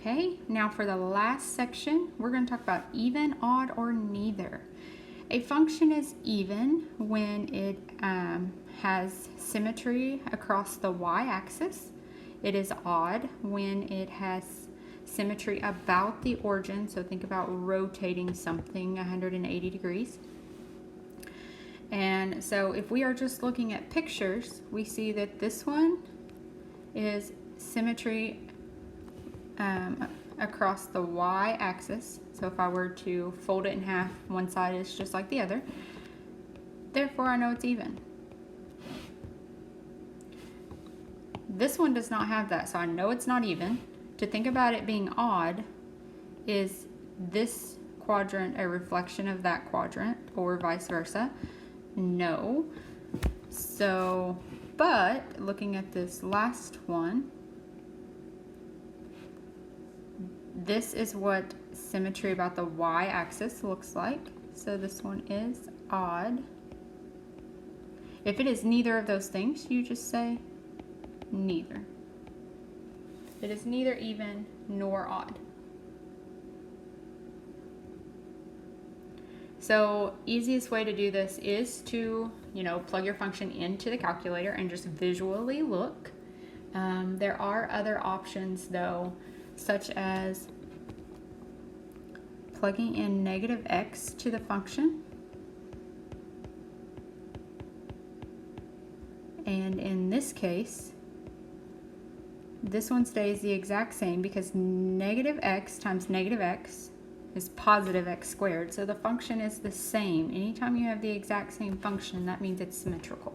Okay, now for the last section, we're going to talk about even, odd, or neither. A function is even when it has symmetry across the y-axis. It is odd when it has symmetry about the origin, so think about rotating something 180 degrees. And so if we are just looking at pictures, we see that this one is symmetry across the y-axis. So if I were to fold it in half, one side is just like the other. Therefore, I know it's even. This one does not have that, so I know it's not even. To think about it being odd, is this quadrant a reflection of that quadrant or vice versa? No. So, but looking at this last one, this is what symmetry about the y-axis looks like. So this one is odd. If it is neither of those things, you just say neither. It is neither even nor odd. So easiest way to do this is to, plug your function into the calculator and just visually look. There are other options though, such as plugging in negative x to the function. And in this case, this one stays the exact same because negative x times negative x is positive x squared. So the function is the same. Anytime you have the exact same function, that means it's symmetrical.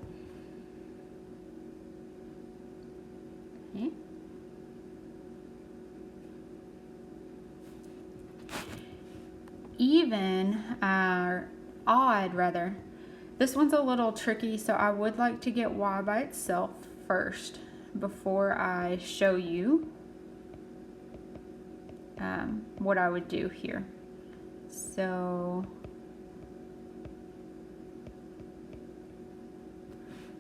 Okay. Even, or odd rather, this one's a little tricky, so I would like to get y by itself first before I show you what I would do here. So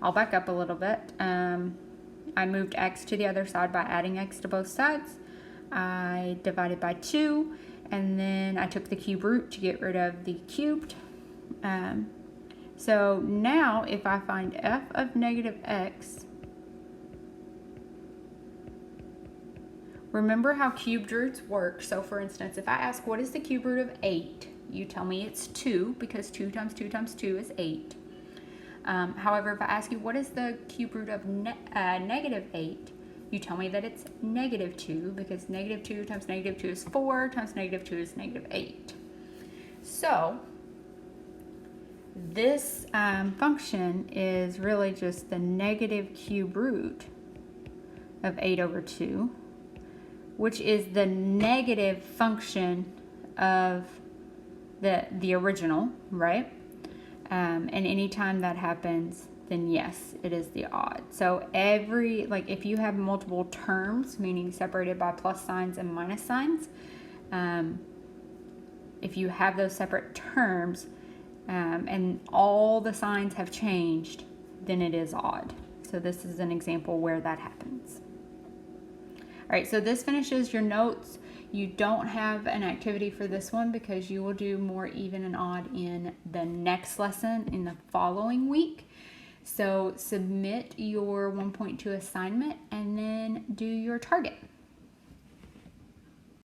I'll back up a little bit. I moved x to the other side by adding x to both sides. I divided by 2, and then I took the cube root to get rid of the cubed. So now if I find f of negative x, remember how cubed roots work. So for instance, if I ask what is the cube root of 8, you tell me it's 2 because 2 times 2 times 2 is 8. However, if I ask you what is the cube root of negative 8, you tell me that it's negative 2 because negative 2 times negative 2 is 4 times negative 2 is negative 8. So this function is really just the negative cube root of 8 over 2, which is the negative function of the original, right? And anytime that happens, then yes, it is the odd. So if you have multiple terms, meaning separated by plus signs and minus signs, if you have those separate terms and all the signs have changed, then it is odd. So this is an example where that happens. All right, so this finishes your notes. You don't have an activity for this one because you will do more even and odd in the next lesson in the following week. So submit your 1.2 assignment and then do your target.